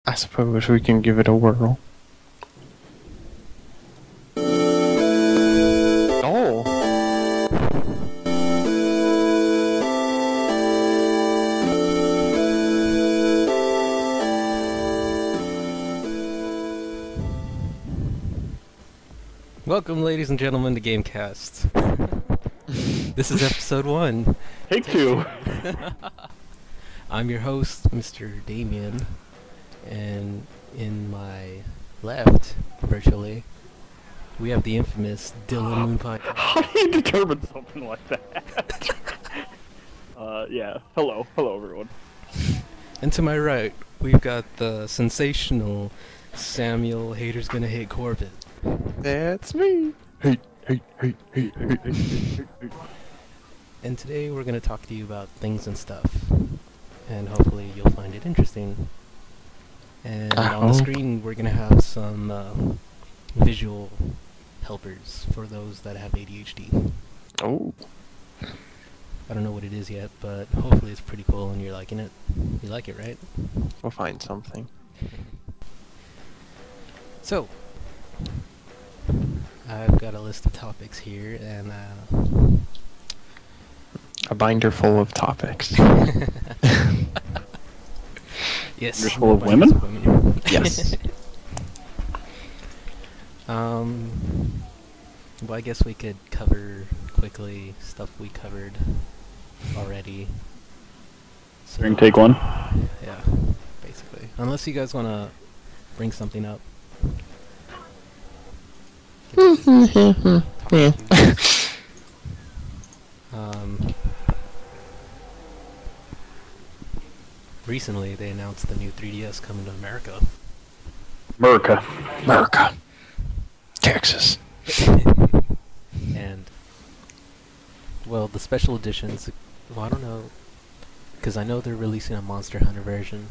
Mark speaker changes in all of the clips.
Speaker 1: I suppose we can give it a whirl. Oh!
Speaker 2: Welcome, ladies and gentlemen, to Gamecast. This is episode 1.
Speaker 3: Take 2.
Speaker 2: I'm your host, Mr. Damien, and in my left, virtually, we have the infamous Dylan Moonpie.
Speaker 3: How do you determine something like that? Yeah. Hello everyone.
Speaker 2: And to my right, we've got the sensational Samuel Haters Gonna Hate Corbett.
Speaker 1: That's me! Hey.
Speaker 2: And today we're going to talk to you about things and stuff. And hopefully you'll find it interesting. And on the screen we're going to have some visual helpers for those that have ADHD.
Speaker 1: Oh.
Speaker 2: I don't know what it is yet, but hopefully it's pretty cool and you're liking it. You like it, right?
Speaker 1: We'll find something.
Speaker 2: So, I've got a list of topics here, and
Speaker 1: A binder full of topics.
Speaker 2: yes.
Speaker 3: You're full of women?
Speaker 1: Yes.
Speaker 2: Well, I guess we could cover quickly stuff we covered already. So,
Speaker 3: You can take one.
Speaker 2: Yeah, basically. Unless you guys want to bring something up.
Speaker 1: Yeah.
Speaker 2: Recently, they announced the new 3DS coming to America.
Speaker 1: America. Texas.
Speaker 2: And, well, the special editions, well, I don't know, because I know they're releasing a Monster Hunter version.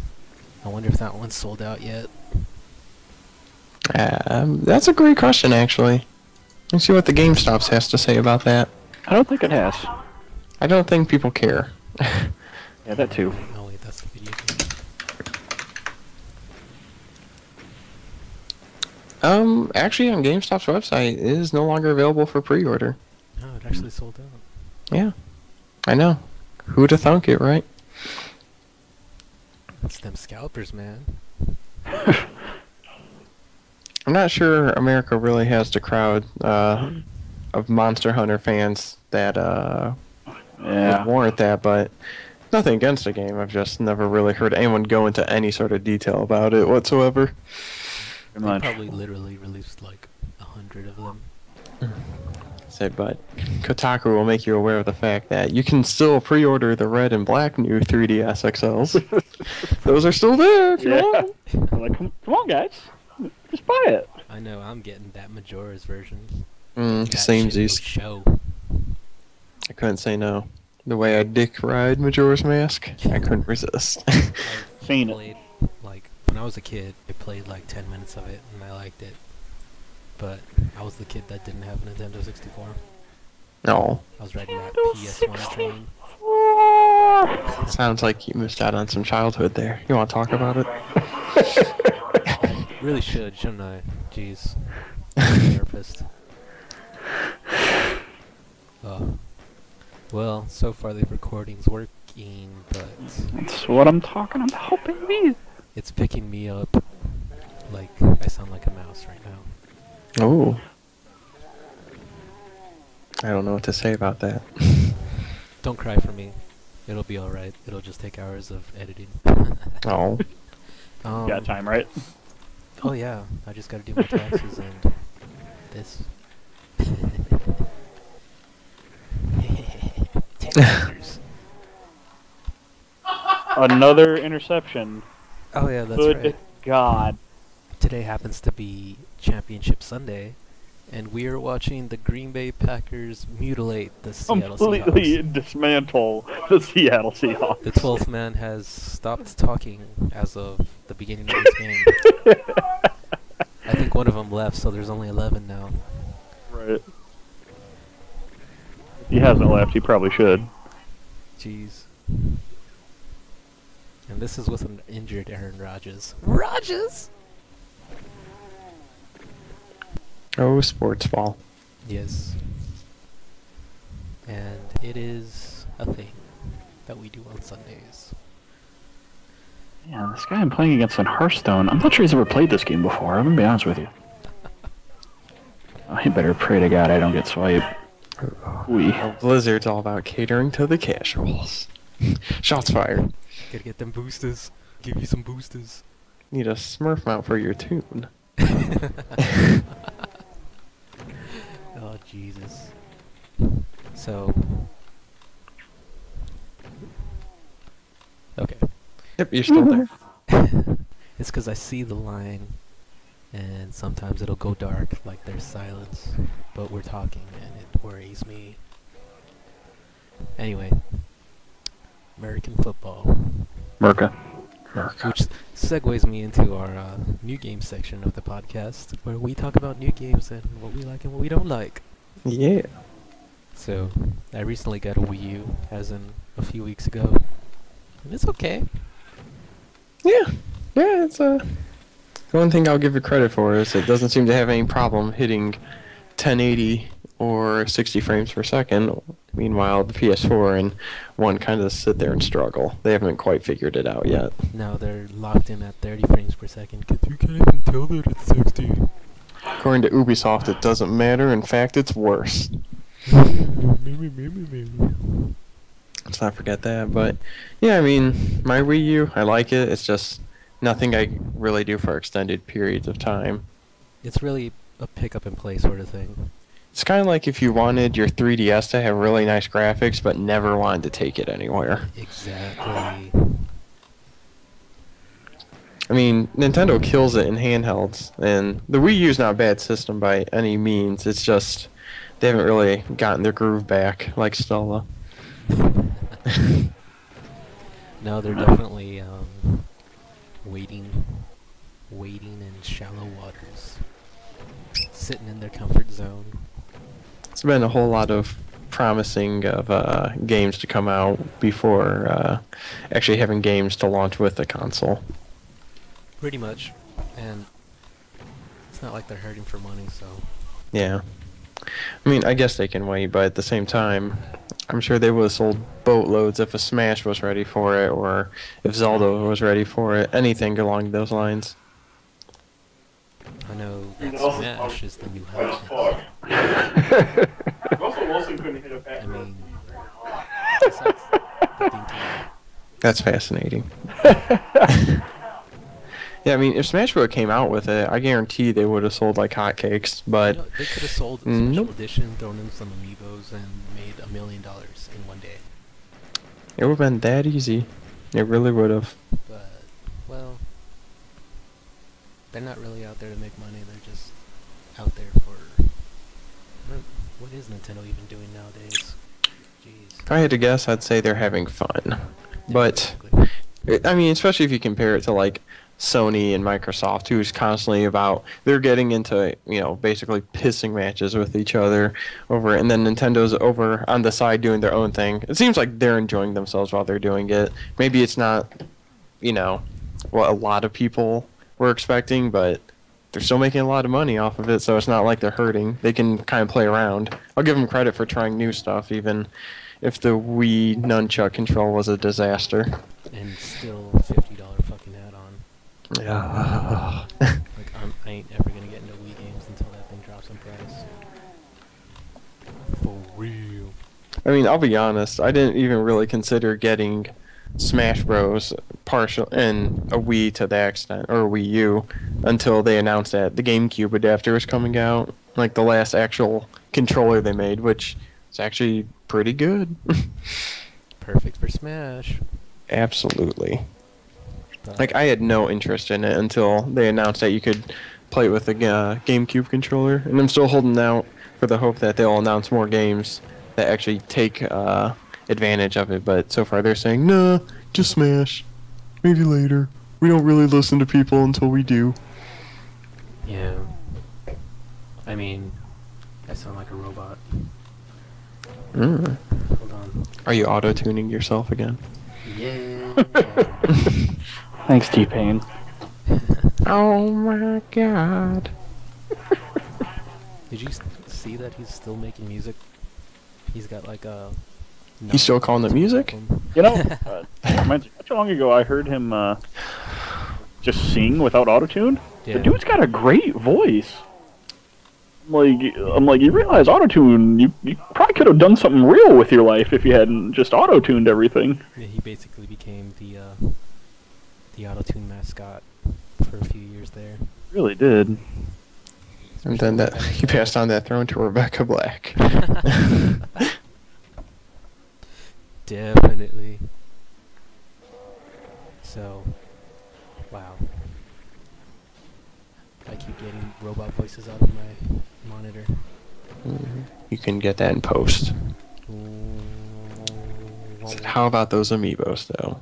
Speaker 2: I wonder if that one's sold out yet.
Speaker 1: That's a great question, actually. Let's see what the GameStops has to say about that.
Speaker 3: I don't think it has.
Speaker 1: I don't think people care.
Speaker 3: Yeah, that too.
Speaker 2: Oh wait, that's the video game.
Speaker 1: Actually on GameStop's website, it is no longer available for pre-order.
Speaker 2: No, it actually sold out.
Speaker 1: Yeah. I know. Who'da thunk it, right?
Speaker 2: It's them scalpers, man.
Speaker 1: I'm not sure America really has the crowd of Monster Hunter fans that would warrant that, but nothing against the game. I've just never really heard anyone go into any sort of detail about it whatsoever.
Speaker 2: They probably literally released like 100 of them.
Speaker 1: But Kotaku will make you aware of the fact that you can still pre-order the red and black new 3DS XLs. Those are still there if you want.
Speaker 3: I'm like, come on, guys. Just buy it.
Speaker 2: I know, I'm getting that Majora's version.
Speaker 1: Samesies.
Speaker 2: Show.
Speaker 1: I couldn't say no. The way I dick ride Majora's Mask, I couldn't resist.
Speaker 3: Seen it.
Speaker 2: Played, like, when I was a kid, I played like 10 minutes of it and I liked it. But I was the kid that didn't have a Nintendo 64.
Speaker 1: No.
Speaker 2: I was riding that PS1 train.
Speaker 1: Sounds like you missed out on some childhood there. You want to talk about it?
Speaker 2: Really shouldn't I? Jeez. Therapist. Well, so far the recording's working, but
Speaker 3: That's what I'm talking about, baby.
Speaker 2: it's picking me up like I sound like a mouse right now.
Speaker 1: Oh. I don't know what to say about that.
Speaker 2: Don't cry for me. It'll be alright. It'll just take hours of editing.
Speaker 1: Oh.
Speaker 3: Got time, right?
Speaker 2: Oh yeah, I just gotta do my taxes and this. Taxes.
Speaker 3: Another interception.
Speaker 2: Oh yeah, that's
Speaker 3: Good
Speaker 2: right.
Speaker 3: God.
Speaker 2: Today happens to be Championship Sunday, and we are watching the Green Bay Packers mutilate the Seattle
Speaker 3: Completely
Speaker 2: Seahawks.
Speaker 3: dismantle the Seattle Seahawks.
Speaker 2: The 12th man has stopped talking as of the beginning of this game. I think one of them left, so there's only 11 now.
Speaker 3: Right. If he hasn't left, he probably should.
Speaker 2: Jeez. And this is with an injured Aaron Rodgers. Rodgers!
Speaker 1: Oh, sports ball.
Speaker 2: Yes. And it is a thing that we do on Sundays.
Speaker 3: Yeah, this guy I'm playing against in Hearthstone, I'm not sure he's ever played this game before, I'm gonna be honest with you. I better pray to God I don't get swiped.
Speaker 1: Well, Blizzard's all about catering to the casuals. Shots fired.
Speaker 2: Gotta get them boosters. Give you some boosters.
Speaker 1: Need a Smurf mount for your tune.
Speaker 2: Oh, Jesus. So... Okay.
Speaker 1: Yep, you're still there.
Speaker 2: It's because I see the line, and sometimes it'll go dark, like there's silence, but we're talking, and it worries me. Anyway, American football.
Speaker 3: Merca.
Speaker 2: Which segues me into our new game section of the podcast, where we talk about new games and what we like and what we don't like.
Speaker 1: Yeah.
Speaker 2: So, I recently got a Wii U, as in a few weeks ago, and it's okay.
Speaker 1: Yeah, it's the one thing I'll give it credit for is it doesn't seem to have any problem hitting 1080 or 60 frames per second. Meanwhile, the PS4 and One kind of sit there and struggle. They haven't quite figured it out yet.
Speaker 2: No, they're locked in at 30 frames per second, 'cause you can't even tell that it's 60.
Speaker 1: According to Ubisoft, it doesn't matter. In fact, it's worse. Let's not forget that. But yeah, I mean, my Wii U, I like it. It's just nothing I really do for extended periods of time.
Speaker 2: It's really a pick up and play sort of thing.
Speaker 1: It's kind of like if you wanted your 3DS to have really nice graphics, but never wanted to take it anywhere.
Speaker 2: Exactly.
Speaker 1: I mean, Nintendo kills it in handhelds, and the Wii U's not a bad system by any means. It's just they haven't really gotten their groove back like Stella.
Speaker 2: No, they're definitely waiting in shallow waters, sitting in their comfort zone.
Speaker 1: It's been a whole lot of promising of games to come out before actually having games to launch with the console.
Speaker 2: Pretty much, and it's not like they're hurting for money, so...
Speaker 1: Yeah. I mean, I guess they can wait, but at the same time, I'm sure they would have sold boatloads if a Smash was ready for it, or if Zelda was ready for it, anything along those lines.
Speaker 2: I know that Smash is the new hot.
Speaker 4: Russell Wilson couldn't hit a
Speaker 2: I
Speaker 4: fat
Speaker 2: mean, besides the DT,
Speaker 1: That's fascinating. Yeah, I mean, if Smash Bros. Came out with it, I guarantee they would have sold like hotcakes, but...
Speaker 2: you know, they could have sold a special edition, thrown in some amiibos, and made $1 million in one day.
Speaker 1: It would have been that easy. It really would have.
Speaker 2: But, well, they're not really out there to make money, they're just out there for... What is Nintendo even doing nowadays? Jeez.
Speaker 1: If I had to guess, I'd say they're having fun.
Speaker 2: Yeah,
Speaker 1: But,
Speaker 2: exactly.
Speaker 1: I mean, especially if you compare it to, like, Sony and Microsoft, who's constantly about... They're getting into, you know, basically pissing matches with each other over it, and then Nintendo's over on the side doing their own thing. It seems like they're enjoying themselves while they're doing it. Maybe it's not, you know, what a lot of people were expecting, but they're still making a lot of money off of it, so it's not like they're hurting. They can kind of play around. I'll give them credit for trying new stuff, even if the Wii nunchuck control was a disaster.
Speaker 2: And still $50 fucking add-on.
Speaker 1: Yeah.
Speaker 2: Like, I ain't ever gonna get into Wii games until that thing drops in price. For real.
Speaker 1: I mean, I'll be honest. I didn't even really consider getting Smash Bros. Partial and a Wii to that extent, or a Wii U, until they announced that the GameCube adapter was coming out. Like the last actual controller they made, which is actually pretty good.
Speaker 2: Perfect for Smash.
Speaker 1: Absolutely.
Speaker 2: But
Speaker 1: Like, I had no interest in it until they announced that you could play it with the GameCube controller, and I'm still holding out for the hope that they'll announce more games that actually take advantage of it, but so far they're saying, nah, just Smash. Maybe later. We don't really listen to people until we do.
Speaker 2: yeah. I mean, I sound like a robot. Hold on.
Speaker 1: Are you auto-tuning yourself again?
Speaker 2: Yeah.
Speaker 3: Thanks, T-Pain.
Speaker 1: Oh my god.
Speaker 2: Did you see that he's still making music? He's got like a...
Speaker 1: He's still calling it music?
Speaker 3: You know, not too long ago I heard him just sing without autotune.
Speaker 2: Yeah.
Speaker 3: The dude's got a great voice. I'm like, you realize autotune, you probably could have done something real with your life if you hadn't just auto-tuned everything.
Speaker 2: Yeah, he basically became the autotune mascot for a few years there.
Speaker 3: Really did.
Speaker 1: And then he passed on that throne to Rebecca Black.
Speaker 2: Definitely. So, wow. I keep getting robot voices out of my monitor.
Speaker 1: You can get that in post. How about those amiibos, though?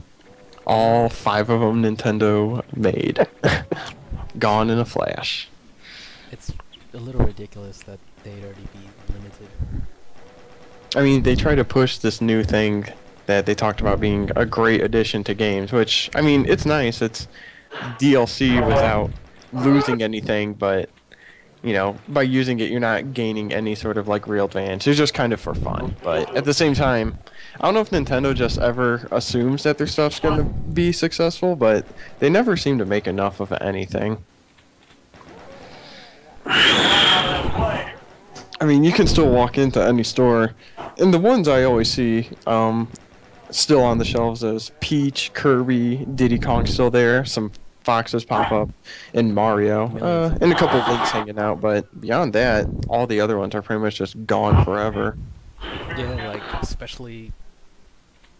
Speaker 1: All 5 of them Nintendo made. Gone in a flash.
Speaker 2: It's a little ridiculous that they'd already be limited.
Speaker 1: I mean, they try to push this new thing that they talked about being a great addition to games, which, I mean, it's nice. It's DLC without losing anything, but, you know, by using it, you're not gaining any sort of, like, real advantage. It's just kind of for fun. But at the same time, I don't know if Nintendo just ever assumes that their stuff's going to be successful, but they never seem to make enough of anything. I mean, you can still walk into any store, and the ones I always see still on the shelves is Peach, Kirby, Diddy Kong still there, some Foxes pop up, and Mario, and a couple of Links hanging out, but beyond that, all the other ones are pretty much just gone forever.
Speaker 2: Yeah, like, especially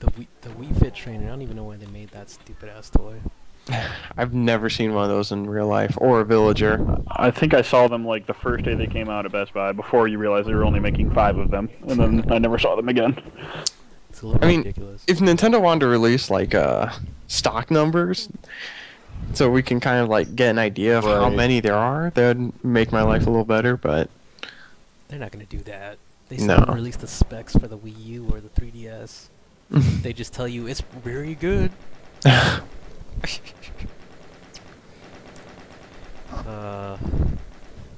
Speaker 2: the Wii Fit trainer. I don't even know why they made that stupid-ass toy.
Speaker 1: I've never seen one of those in real life, or a Villager.
Speaker 3: I think I saw them like the first day they came out at Best Buy, before you realized they were only making 5 of them, and then I never saw them again.
Speaker 2: It's a little ridiculous.
Speaker 1: If Nintendo wanted to release like stock numbers, so we can kind of like get an idea of how many there are, that would make my life a little better, but
Speaker 2: they're not gonna do that. They still haven't released the specs for the Wii U or the 3DS. They just tell you it's very good.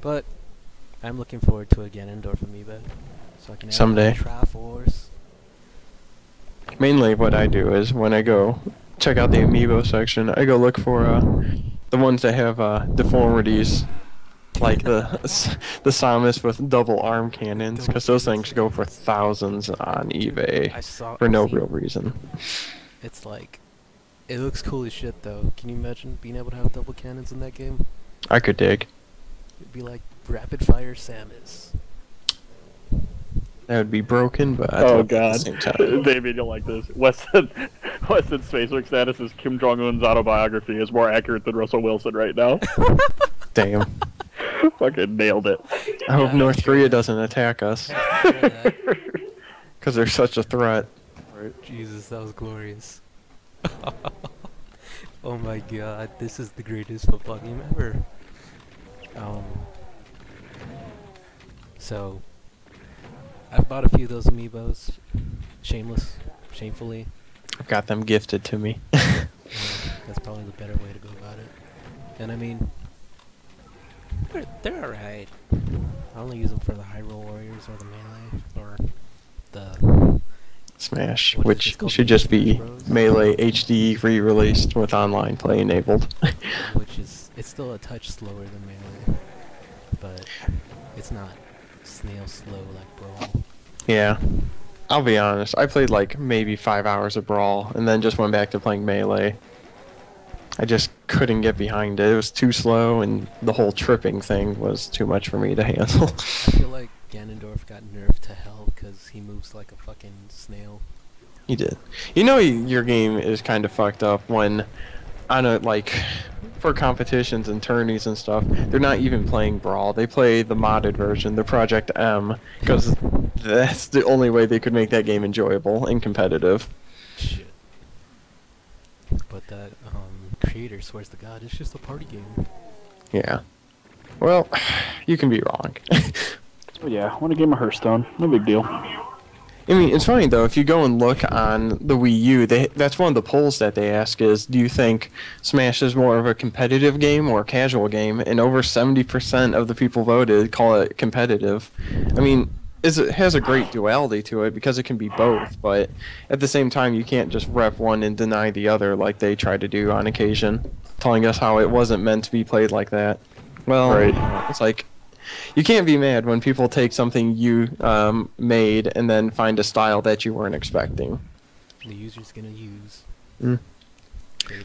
Speaker 2: But I'm looking forward to a Ganondorf amiibo, so I can
Speaker 1: someday.
Speaker 2: Triforce.
Speaker 1: Mainly, what I do is when I go check out the amiibo section, I go look for the ones that have deformities, like the Samus with double arm cannons, because those things go for thousands on eBay for no real reason.
Speaker 2: It's like, it looks cool as shit though. Can you imagine being able to have double cannons in that game?
Speaker 1: I could dig.
Speaker 2: It'd be like rapid fire Samus.
Speaker 1: That would be broken, but I
Speaker 3: oh
Speaker 1: at
Speaker 3: god,
Speaker 1: the same time.
Speaker 3: David, you'll like this. Weston Spaceworks status is Kim Jong-un's autobiography is more accurate than Russell Wilson right now.
Speaker 1: Damn.
Speaker 3: Fucking nailed it.
Speaker 1: I hope North Korea doesn't attack us. Because they're such a threat.
Speaker 2: Right. Jesus, that was glorious. Oh my god, this is the greatest football game ever. So, I've bought a few of those amiibos. Shamefully.
Speaker 1: I've got them gifted to me.
Speaker 2: That's probably the better way to go about it. And I mean, they're alright. I only use them for the Hyrule Warriors or the Melee, or the...
Speaker 1: Smash, which should just be Melee HD re-released with online play enabled.
Speaker 2: Which is, it's still a touch slower than Melee, but it's not snail slow like Brawl.
Speaker 1: Yeah, I'll be honest, I played like maybe 5 hours of Brawl, and then just went back to playing Melee. I just couldn't get behind it. It was too slow, and the whole tripping thing was too much for me to handle.
Speaker 2: I feel like Ganondorf got nerfed to hell because he moves like a fucking snail.
Speaker 1: He did. You know your game is kind of fucked up when, on a, like, for competitions and tourneys and stuff, they're not even playing Brawl. They play the modded version, the Project M, because that's the only way they could make that game enjoyable and competitive.
Speaker 2: Shit. But that creator swears to God it's just a party game.
Speaker 1: Yeah. Well, you can be wrong.
Speaker 3: Oh yeah, I want a game of Hearthstone. No big deal.
Speaker 1: I mean, it's funny though. If you go and look on the Wii U, that's one of the polls that they ask is, do you think Smash is more of a competitive game or a casual game? And over 70% of the people voted call it competitive. I mean, it has a great duality to it because it can be both, but at the same time, you can't just rep one and deny the other like they try to do on occasion, telling us how it wasn't meant to be played like that. Well,
Speaker 3: Right.
Speaker 1: it's like you can't be mad when people take something you made and then find a style that you weren't expecting.
Speaker 2: The user's gonna use.
Speaker 1: Mm.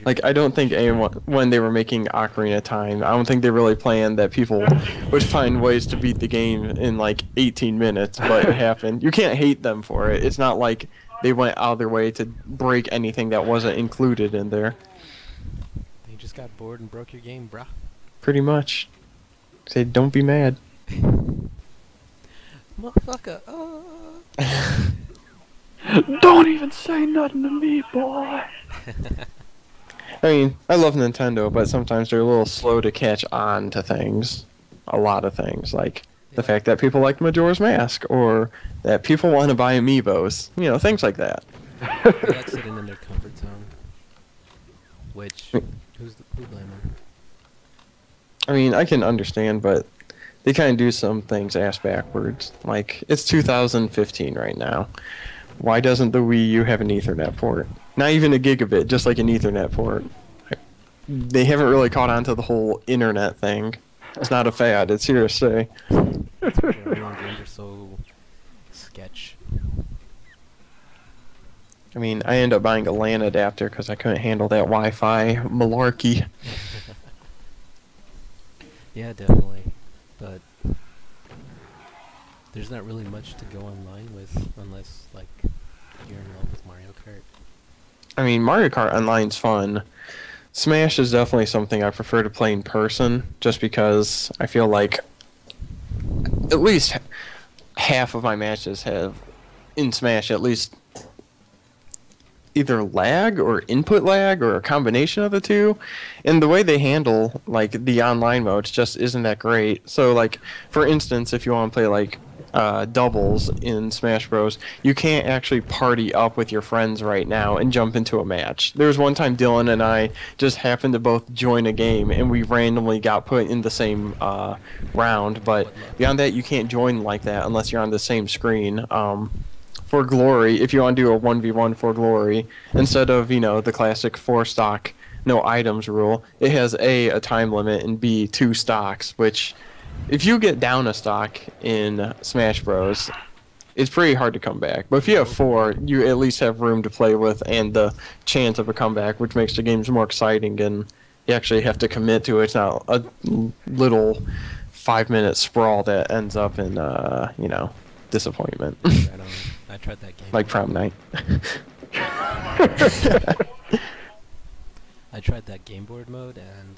Speaker 1: Like, I don't think anyone, when they were making Ocarina of Time, I don't think they really planned that people would find ways to beat the game in like 18 minutes, but it happened. You can't hate them for it. It's not like they went out of their way to break anything that wasn't included in there.
Speaker 2: They just got bored and broke your game, brah.
Speaker 1: Pretty much. Say, don't be mad.
Speaker 2: Motherfucker.
Speaker 3: Don't even say nothing to me, boy.
Speaker 1: I mean, I love Nintendo, but sometimes they're a little slow to catch on to things. A lot of things, like the fact that people like Majora's Mask, or that people want to buy amiibos. You know, things like that.
Speaker 2: They like sitting in their comfort zone. Which, who blame them?
Speaker 1: I mean, I can understand, but they kind of do some things ass backwards. Like, it's 2015 right now. Why doesn't the Wii U have an Ethernet port? Not even a gigabit, just like an Ethernet port. They haven't really caught on to the whole internet thing. It's not a fad, it's here to stay.
Speaker 2: Everyone games are so sketch.
Speaker 1: I mean, I ended up buying a LAN adapter because I couldn't handle that Wi-Fi malarkey.
Speaker 2: Yeah, definitely. But there's not really much to go online with unless, like, you're in love with Mario Kart.
Speaker 1: I mean, Mario Kart Online's fun. Smash is definitely something I prefer to play in person, just because I feel like at least half of my matches have, in Smash at least, either lag or input lag or a combination of the two, and the way they handle like the online modes just isn't that great. So like, for instance, if you want to play like doubles in Smash Bros, you can't actually party up with your friends right now and jump into a match. There was one time Dylan and I just happened to both join a game and we randomly got put in the same round, but beyond that you can't join like that unless you're on the same screen. For glory, if you want to do a 1v1 for glory, instead of, you know, the classic 4 stock no items rule, it has a time limit and B 2 stocks, which if you get down a stock in Smash Bros, it's pretty hard to come back. But if you have 4, you at least have room to play with and the chance of a comeback, which makes the games more exciting, and you actually have to commit to it. It's not a little 5-minute sprawl that ends up in, you know, disappointment.
Speaker 2: I tried that game.
Speaker 1: Like prom night.
Speaker 2: I tried that game board mode, and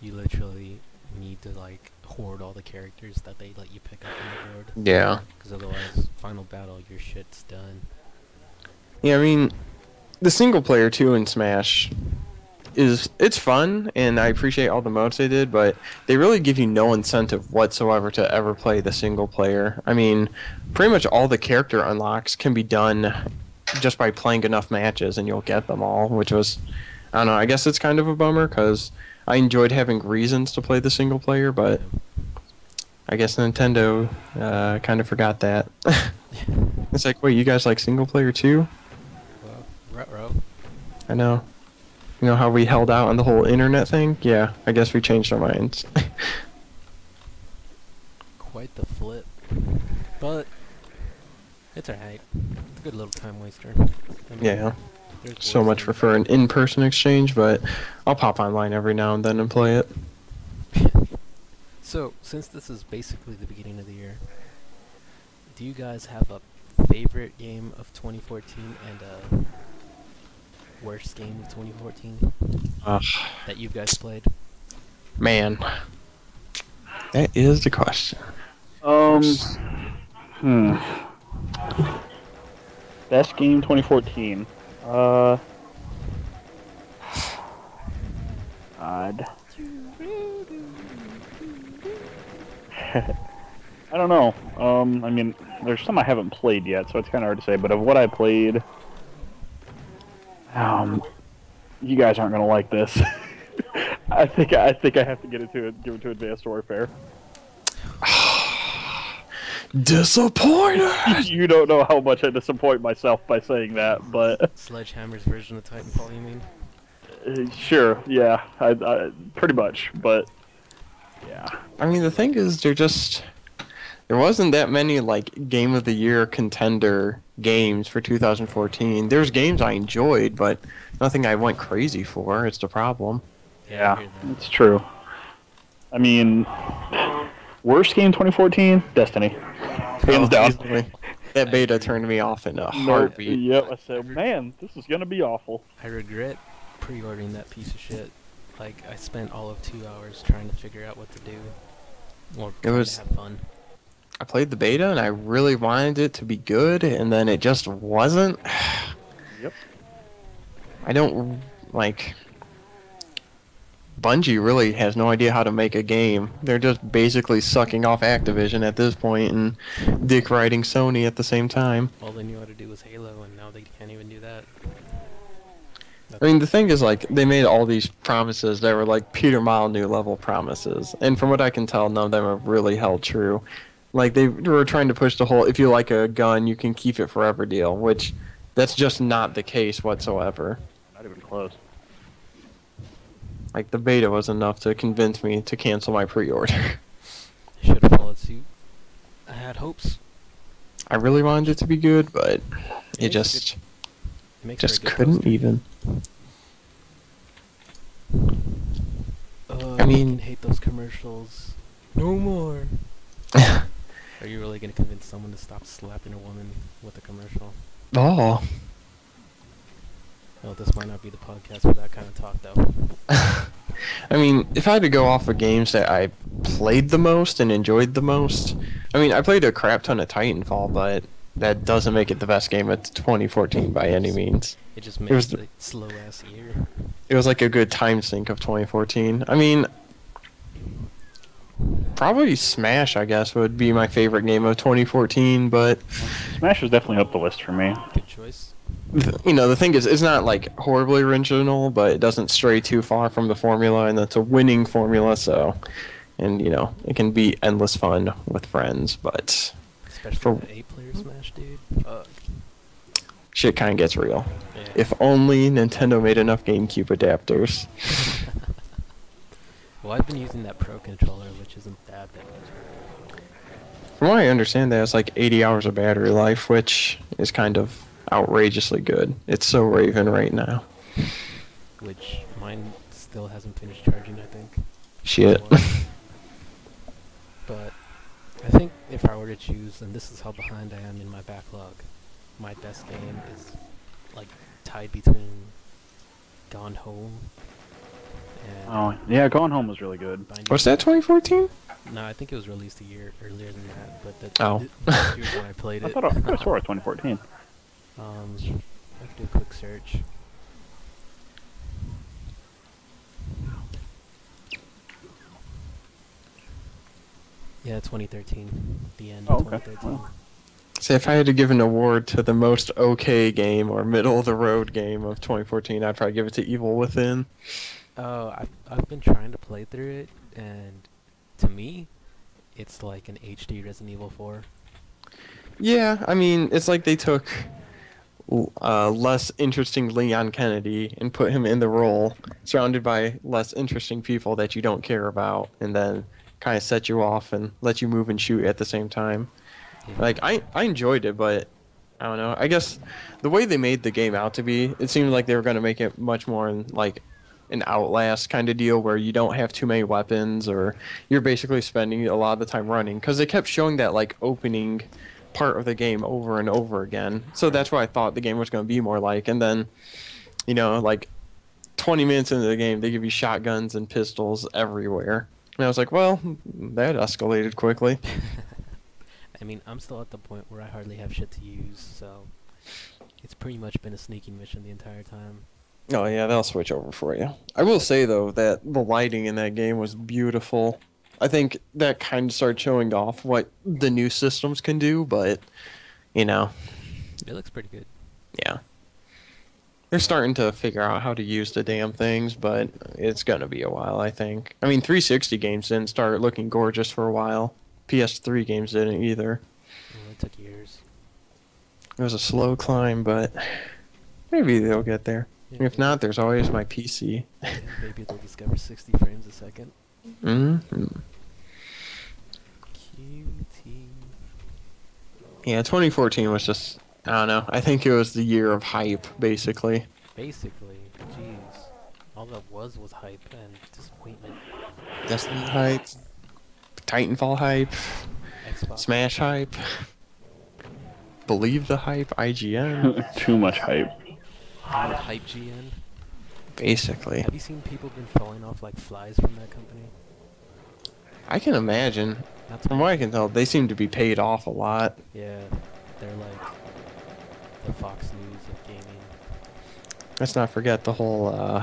Speaker 2: you literally need to like hoard all the characters that they let you pick up on the board.
Speaker 1: Yeah.
Speaker 2: Because otherwise, final battle, your shit's done.
Speaker 1: Yeah, I mean, the single player too in Smash it's fun, and I appreciate all the modes they did, but they really give you no incentive whatsoever to ever play the single player. I mean, pretty much all the character unlocks can be done just by playing enough matches, and you'll get them all, which was, I don't know, I guess it's kind of a bummer, because I enjoyed having reasons to play the single player, but I guess Nintendo kind of forgot that. It's like, wait, you guys like single player too?
Speaker 2: Well, ruh-roh.
Speaker 1: I know. You know how we held out on the whole internet thing? Yeah, I guess we changed our minds.
Speaker 2: Quite the flip. But it's alright. It's a good little time waster. I mean,
Speaker 1: Yeah. So much for an in-person exchange, but I'll pop online every now and then and play it.
Speaker 2: So, since this is basically the beginning of the year, do you guys have a favorite game of 2014 and a worst game of 2014 that you guys played?
Speaker 1: Man, that is the question.
Speaker 3: Best game 2014. Odd. I don't know. I mean, there's some I haven't played yet, so it's kind of hard to say. But of what I played, you guys aren't gonna like this. I think I have to give it to Advanced Warfare.
Speaker 1: Disappointed.
Speaker 3: You don't know how much I disappoint myself by saying that, but
Speaker 2: Sledgehammer's version of Titanfall, you mean?
Speaker 3: Sure, yeah, I pretty much, but yeah.
Speaker 1: I mean, the thing is, there wasn't that many like Game of the Year contender games for 2014. There's games I enjoyed, but nothing I went crazy for. It's the problem.
Speaker 3: Yeah, it's true. I mean, worst game 2014, Destiny, hands down.
Speaker 1: Easily. That beta turned me off in a heartbeat.
Speaker 3: Yep, I said, man, this is gonna be awful.
Speaker 2: I regret pre-ordering that piece of shit. Like, I spent all of 2 hours trying to figure out what to do. Or to have fun.
Speaker 1: I played the beta and I really wanted it to be good, and then it just wasn't.
Speaker 3: Yep.
Speaker 1: I don't like. Bungie really has no idea how to make a game. They're just basically sucking off Activision at this point and dick riding Sony at the same time.
Speaker 2: All they knew how to do was Halo, and now they can't even do that.
Speaker 1: I mean, the thing is, like, they made all these promises that were like Peter Molyneux level promises, and from what I can tell, none of them have really held true. Like, they were trying to push the whole, if you like a gun, you can keep it forever deal, which that's just not the case whatsoever.
Speaker 3: Not even close.
Speaker 1: Like, the beta was enough to convince me to cancel my pre-order.
Speaker 2: Should have followed suit. I had hopes.
Speaker 1: I really wanted it to be good, but it just couldn't even.
Speaker 2: I mean, hate those commercials. No more. Are you really gonna convince someone to stop slapping a woman with a commercial?
Speaker 1: Oh.
Speaker 2: Well, this might not be the podcast for that kind of talk, though.
Speaker 1: I mean, if I had to go off of games that I played the most and enjoyed the most, I mean, I played a crap ton of Titanfall, but that doesn't make it the best game of 2014 by any means.
Speaker 2: It just makes it a slow-ass year.
Speaker 1: It was like a good time sink of 2014. I mean, probably Smash, I guess, would be my favorite game of 2014, but...
Speaker 3: Smash is definitely up the list for me.
Speaker 2: Good choice.
Speaker 1: You know, the thing is, it's not like horribly original, but it doesn't stray too far from the formula, and it's a winning formula, so... And, you know, it can be endless fun with friends, but...
Speaker 2: Especially for 8-player Smash, dude. Fuck.
Speaker 1: Shit kind of gets real.
Speaker 2: Yeah.
Speaker 1: If only Nintendo made enough GameCube adapters.
Speaker 2: Well, I've been using that Pro controller, which isn't that bad.
Speaker 1: From what I understand, that it's like 80 hours of battery life, which is kind of outrageously good. It's so Raven right now.
Speaker 2: Which mine still hasn't finished charging, I think.
Speaker 1: Shit.
Speaker 2: But I think if I were to choose, and this is how behind I am in my backlog, my best game is like tied between Gone Home and...
Speaker 3: Oh, yeah, Gone Home was really good.
Speaker 1: What's that, 2014?
Speaker 2: No, I think it was released a year earlier than that, but here's when I played it.
Speaker 3: I thought I saw it 2014.
Speaker 2: I could do a quick search. Yeah, 2013. The end of 2013.
Speaker 3: Wow.
Speaker 1: See, if I had to give an award to the most okay game or middle-of-the-road game of 2014, I'd probably give it to Evil Within.
Speaker 2: Oh, I've been trying to play through it, and to me, it's like an HD Resident Evil 4.
Speaker 1: Yeah, I mean, it's like they took less interesting Leon Kennedy and put him in the role, surrounded by less interesting people that you don't care about, and then kind of set you off and let you move and shoot at the same time.
Speaker 2: Yeah.
Speaker 1: Like, I enjoyed it, but I don't know. I guess the way they made the game out to be, it seemed like they were going to make it much more like an Outlast kind of deal where you don't have too many weapons, or you're basically spending a lot of the time running, because they kept showing that like opening part of the game over and over again. So that's what I thought the game was going to be more like. And then, you know, like 20 minutes into the game, they give you shotguns and pistols everywhere. And I was like, well, that escalated quickly.
Speaker 2: I mean, I'm still at the point where I hardly have shit to use, so it's pretty much been a sneaking mission the entire time.
Speaker 1: Oh yeah, they'll switch over for you. I will say though that the lighting in that game was beautiful. I think that kind of started showing off what the new systems can do, but, you know.
Speaker 2: It looks pretty good.
Speaker 1: Yeah. They're starting to figure out how to use the damn things, but it's going to be a while, I think. I mean, 360 games didn't start looking gorgeous for a while. PS3 games didn't either.
Speaker 2: Well, it took years.
Speaker 1: It was a slow climb, but maybe they'll get there.
Speaker 2: Yeah,
Speaker 1: If not, there's always my PC.
Speaker 2: yeah, maybe they'll discover 60 frames a second.
Speaker 1: Mm-hmm.
Speaker 2: QT.
Speaker 1: Yeah, 2014 was just, I don't know. I think it was the year of hype, basically.
Speaker 2: Basically, jeez. All that was hype and disappointment.
Speaker 1: Destiny hype, Titanfall hype,
Speaker 2: Xbox.
Speaker 1: Smash hype, Believe the hype, IGN.
Speaker 3: Too much hype.
Speaker 2: Hype GN.
Speaker 1: Basically.
Speaker 2: Have you seen people been falling off like flies from that company?
Speaker 1: I can imagine.
Speaker 2: Not to
Speaker 1: From what I can tell, they seem to be paid off a lot.
Speaker 2: Yeah, they're like the Fox News of gaming.
Speaker 1: Let's not forget the whole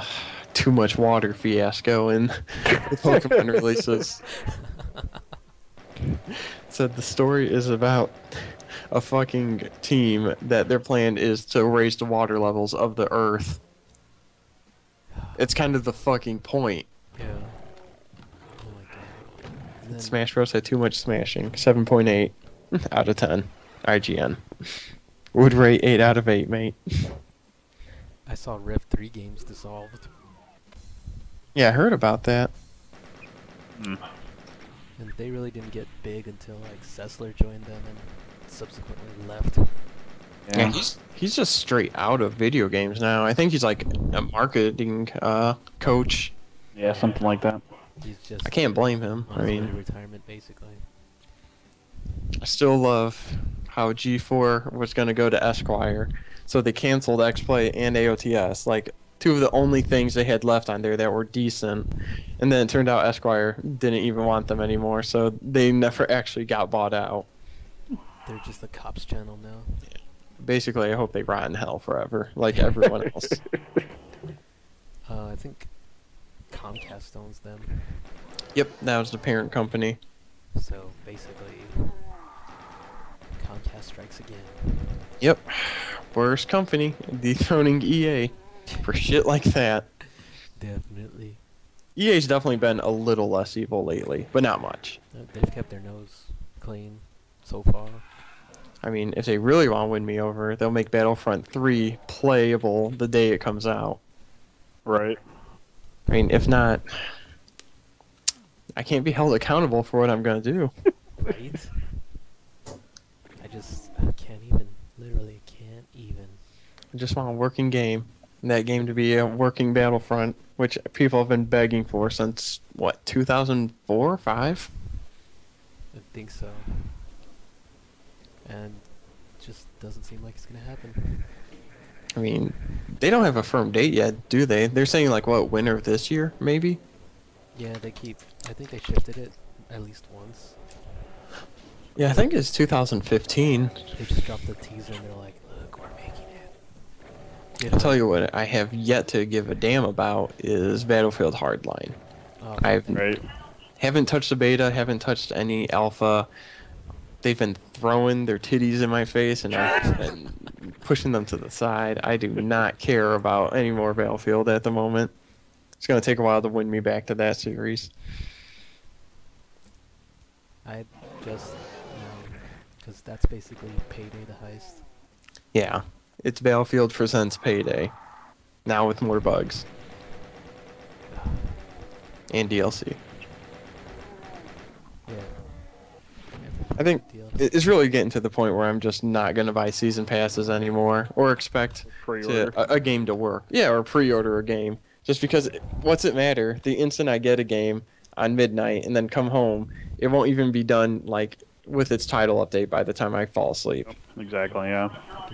Speaker 1: too much water fiasco in the Pokemon releases. Said the story is about a fucking team that their plan is to raise the water levels of the Earth. It's kind of the fucking point.
Speaker 2: Yeah. Oh my god. And then,
Speaker 1: Smash Bros had too much smashing. 7.8 out of 10. IGN. Would rate 8 out of 8, mate.
Speaker 2: I saw Rev 3 games dissolved.
Speaker 1: Yeah, I heard about that.
Speaker 3: Mm.
Speaker 2: And they really didn't get big until like Sessler joined them and subsequently left.
Speaker 1: Yeah, he's just straight out of video games now. I think he's like a marketing coach.
Speaker 3: Yeah, something like that.
Speaker 2: He's just
Speaker 1: I can't blame him.
Speaker 2: on
Speaker 1: I
Speaker 2: his way to
Speaker 1: mean,
Speaker 2: retirement basically.
Speaker 1: I still love how G4 was going to go to Esquire, so they canceled XPlay and AOTS, like two of the only things they had left on there that were decent. And then it turned out Esquire didn't even want them anymore, so they never actually got bought out.
Speaker 2: They're just the cops channel now.
Speaker 1: Basically, I hope they rot in hell forever, like everyone else.
Speaker 2: I think Comcast owns them.
Speaker 1: Yep, that was the parent company.
Speaker 2: So basically, Comcast strikes again.
Speaker 1: Yep, worst company, dethroning EA for shit like that.
Speaker 2: Definitely.
Speaker 1: EA's definitely been a little less evil lately, but not much.
Speaker 2: They've kept their nose clean so far.
Speaker 1: I mean, if they really want to win me over, they'll make Battlefront 3 playable the day it comes out.
Speaker 3: Right.
Speaker 1: I mean, if not, I can't be held accountable for what I'm going to do.
Speaker 2: Right? I can't even. Literally can't even.
Speaker 1: I just want a working game. And that game to be a working Battlefront, which people have been begging for since, what, 2004, 5?
Speaker 2: I think so. And it just doesn't seem like it's gonna happen.
Speaker 1: I mean, they don't have a firm date yet, do they? They're saying, like, what, winter of this year, maybe?
Speaker 2: Yeah, I think they shifted it at least once.
Speaker 1: Yeah, I think it's 2015.
Speaker 2: They just dropped the teaser and they're like, look, we're making it.
Speaker 1: I'll tell you what I have yet to give a damn about is Battlefield Hardline. I haven't touched the beta, haven't touched any alpha. They've been throwing their titties in my face and I've been pushing them to the side. I do not care about any more Battlefield at the moment. It's going to take a while to win me back to that series.
Speaker 2: I just, because that's basically Payday the heist.
Speaker 1: Yeah, it's Battlefield presents Payday. Now with more bugs. And DLC.
Speaker 2: Yeah.
Speaker 1: I think
Speaker 2: DLC.
Speaker 1: it's really getting to the point where I'm just not going to buy season passes anymore or expect a game to work. Yeah, or pre-order a game. Just because, what's it matter? The instant I get a game on midnight and then come home, it won't even be done like with its title update by the time I fall asleep.
Speaker 3: Exactly, yeah.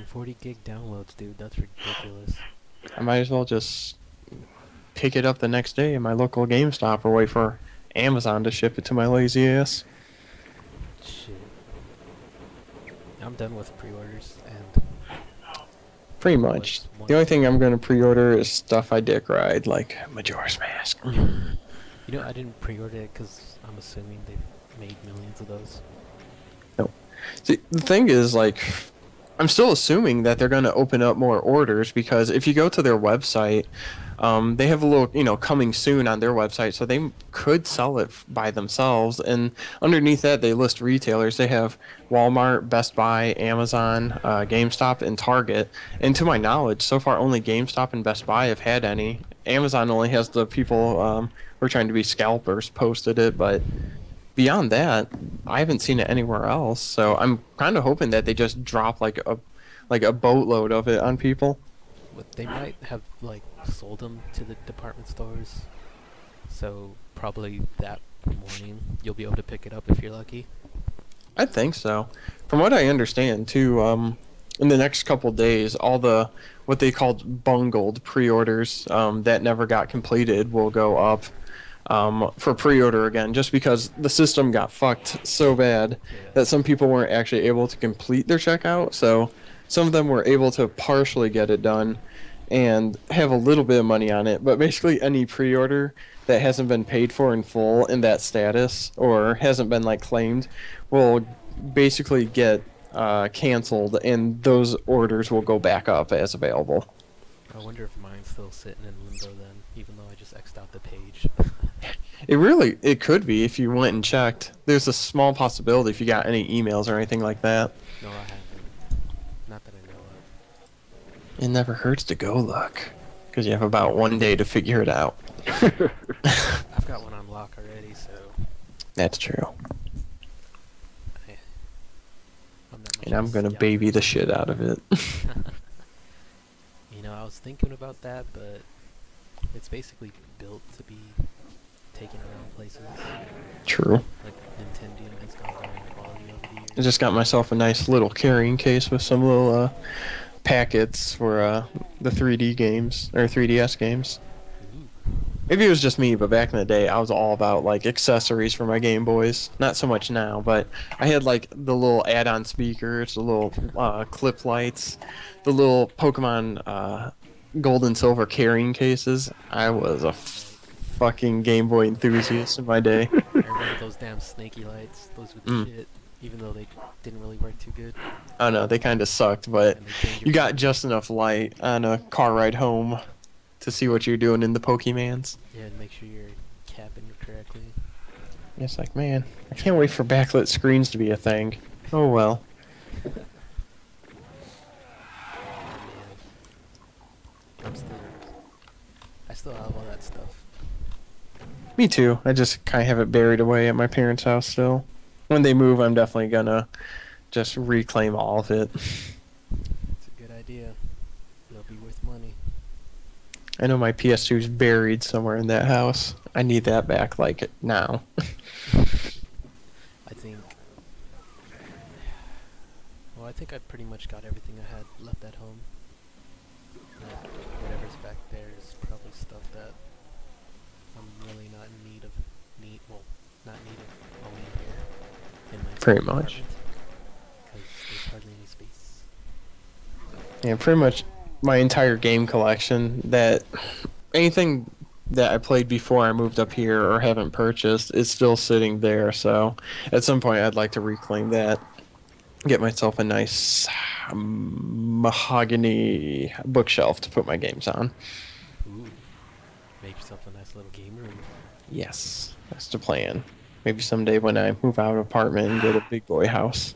Speaker 2: 40 gig downloads, dude. That's ridiculous.
Speaker 1: I might as well just pick it up the next day in my local GameStop or wait for Amazon to ship it to my lazy ass.
Speaker 2: Shit. I'm done with pre-orders and...
Speaker 1: Pretty much. The only thing I'm going to pre-order is stuff I dick ride, like Majora's Mask.
Speaker 2: You know, I didn't pre-order it because I'm assuming they've made millions of those.
Speaker 1: No. See, the thing is, like, I'm still assuming that they're going to open up more orders because if you go to their website, they have a little, coming soon on their website, so they could sell it by themselves. And underneath that, they list retailers. They have Walmart, Best Buy, Amazon, GameStop, and Target. And to my knowledge, so far only GameStop and Best Buy have had any. Amazon only has the people who are trying to be scalpers posted it, but beyond that, I haven't seen it anywhere else. So I'm kind of hoping that they just drop like a boatload of it on people.
Speaker 2: But they might have like sold them to the department stores, so probably that morning you'll be able to pick it up if you're lucky.
Speaker 1: I think so. From what I understand, too, in the next couple days, all the what they called bungled pre-orders that never got completed will go up for pre-order again, just because the system got fucked so bad that some people weren't actually able to complete their checkout. So some of them were able to partially get it done and have a little bit of money on it, but basically any pre-order that hasn't been paid for in full in that status or hasn't been like claimed will basically get canceled, and those orders will go back up as available.
Speaker 2: I wonder if mine's still sitting in limbo then, even though I just X'd out the page.
Speaker 1: It could be if you went and checked. There's a small possibility if you got any emails or anything like that.
Speaker 2: No, I haven't. Not that I know of.
Speaker 1: It never hurts to go look, because you have about 1 day to figure it out.
Speaker 2: I've got one on lock already, so...
Speaker 1: That's true.
Speaker 2: I'm not much
Speaker 1: And I'm gonna baby the shit out of it.
Speaker 2: You know, I was thinking about that, but it's basically built to be taken around places.
Speaker 1: True.
Speaker 2: Like, Nintendo has gone down in quality over the years.
Speaker 1: I just got myself a nice little carrying case with some little packets for the 3D games, or 3DS games.
Speaker 2: Ooh.
Speaker 1: Maybe it was just me, but back in the day, I was all about like accessories for my Game Boys. Not so much now, but I had like the little add-on speakers, the little clip lights, the little Pokemon gold and silver carrying cases. I was a fucking Game Boy enthusiast in my day.
Speaker 2: I remember those damn snaky lights. Those were the shit, even though they didn't really work too good.
Speaker 1: Oh no, they kind of sucked, but you got just enough light on a car ride home to see what you're doing in the Pokemans.
Speaker 2: Yeah, and make sure you're capping it correctly.
Speaker 1: It's like, man, I can't wait for backlit screens to be a thing. Oh well.
Speaker 2: I still have all that stuff.
Speaker 1: Me too. I just kind of have it buried away at my parents' house still. When they move, I'm definitely gonna just reclaim all of it.
Speaker 2: It's a good idea. It'll be worth money.
Speaker 1: I know my PS2 is buried somewhere in that house. I need that back, like, now.
Speaker 2: I think I pretty much got everything I had left at home. Whatever's back there is probably stuff that I'm really not in need of. Not need of owning here in my
Speaker 1: pretty much.
Speaker 2: Because there's hardly any space.
Speaker 1: Yeah, pretty much my entire game collection, that anything that I played before I moved up here or haven't purchased is still sitting there, so at some point I'd like to reclaim that. Get myself a nice mahogany bookshelf to put my games on.
Speaker 2: Ooh. Make yourself a nice little game room.
Speaker 1: Yes, that's the plan. Maybe someday when I move out of apartment and get a big boy house.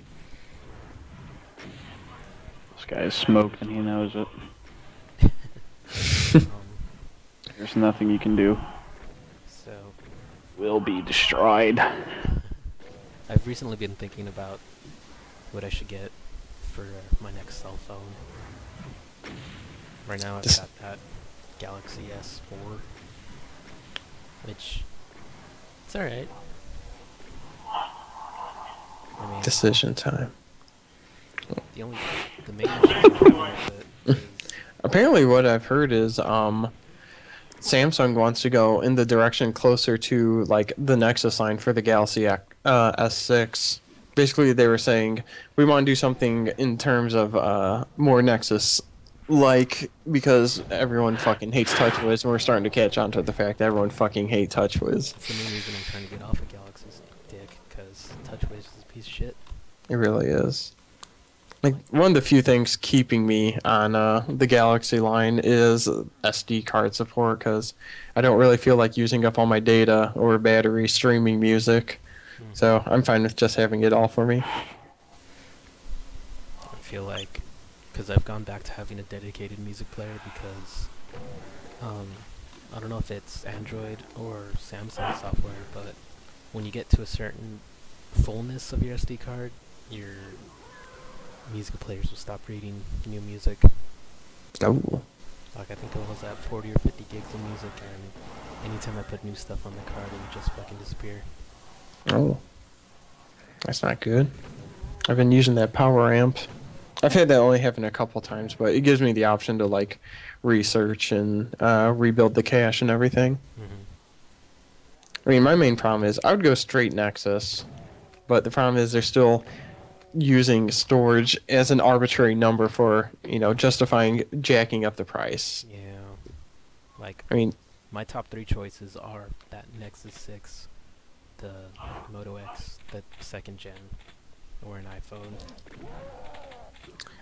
Speaker 3: This guy's smoking, he knows it. There's nothing you can do.
Speaker 2: So,
Speaker 3: will be destroyed.
Speaker 2: I've recently been thinking about what I should get for my next cell phone. Right now I've got that Galaxy S4, which it's alright. I mean,
Speaker 1: Decision time.
Speaker 2: the main issue I'm having with it is
Speaker 1: Apparently what I've heard is Samsung wants to go in the direction closer to like the Nexus line for the Galaxy S6. Basically, they were saying we want to do something in terms of more Nexus like, because everyone fucking hates TouchWiz, and we're starting to catch on to the fact that everyone fucking hates TouchWiz.
Speaker 2: That's the main reason I'm trying to get off of Galaxy's dick, because TouchWiz is a piece of shit.
Speaker 1: It really is. Like, one of the few things keeping me on the Galaxy line is SD card support, because I don't really feel like using up all my data or battery streaming music.
Speaker 2: Mm-hmm.
Speaker 1: So I'm fine with just having it all for me.
Speaker 2: I feel like, because I've gone back to having a dedicated music player because, I don't know if it's Android or Samsung software, but when you get to a certain fullness of your SD card, your music players will stop reading new music.
Speaker 1: Oh.
Speaker 2: Like, I think I was at 40 or 50 gigs of music, and anytime I put new stuff on the card, it would just fucking disappear.
Speaker 1: Oh. That's not good. I've been using that power amp. I've had that only happen a couple times, but it gives me the option to, like, research and rebuild the cache and everything.
Speaker 2: Mm-hmm.
Speaker 1: I mean, my main problem is I would go straight Nexus, but the problem is they're still using storage as an arbitrary number for, justifying jacking up the price.
Speaker 2: Yeah. Like,
Speaker 1: I mean,
Speaker 2: my top 3 choices are that Nexus 6, the Moto X, the 2nd gen, or an iPhone.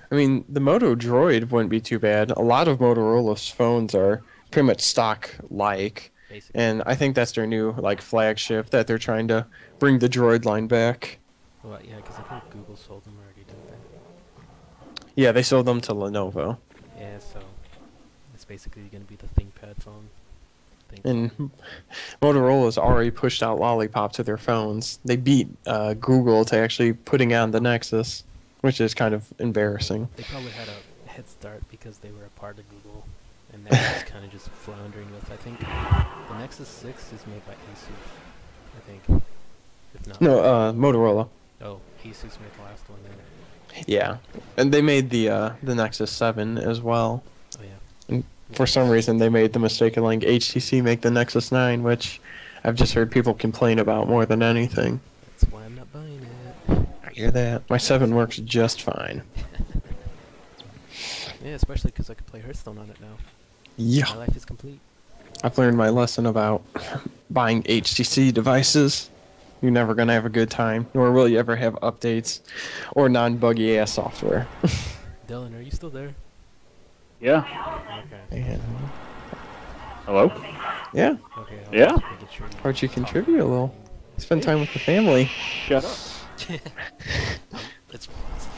Speaker 1: I mean, the Moto Droid wouldn't be too bad. A lot of Motorola's phones are pretty much stock-like,
Speaker 2: Basically.
Speaker 1: and I think that's their new, like, flagship, that they're trying to bring the Droid line back.
Speaker 2: Well, yeah, because I think Google sold them already, didn't they?
Speaker 1: Yeah, they sold them to Lenovo.
Speaker 2: Yeah, so it's basically going to be the ThinkPad phone.
Speaker 1: And Motorola's already pushed out Lollipop to their phones. They beat Google to actually putting on the Nexus, which is kind of embarrassing.
Speaker 2: They probably had a head start because they were a part of Google, and they're just kind of just floundering with. I think the Nexus 6 is made by Asus, I think. If not.
Speaker 1: No, Motorola.
Speaker 2: Oh, Asus made the last one then.
Speaker 1: Yeah, and they made the Nexus 7 as well.
Speaker 2: Oh yeah.
Speaker 1: And for some reason, they made the mistake of letting HTC make the Nexus 9, which I've just heard people complain about more than anything.
Speaker 2: That's why I'm not buying it.
Speaker 1: I hear that. My 7 works just fine.
Speaker 2: Yeah, especially because I can play Hearthstone on it now.
Speaker 1: Yeah.
Speaker 2: My life is complete.
Speaker 1: I've learned my lesson about buying HTC devices. You're never going to have a good time, nor will you ever have updates or non-buggy ass software.
Speaker 2: Dylan, are you still there?
Speaker 3: Yeah.
Speaker 2: Okay.
Speaker 1: And,
Speaker 3: Hello?
Speaker 1: yeah.
Speaker 2: Okay.
Speaker 3: Yeah?
Speaker 2: Sure
Speaker 1: Why'd you contribute a little? Spend time with the family.
Speaker 3: Shut up.
Speaker 2: it's a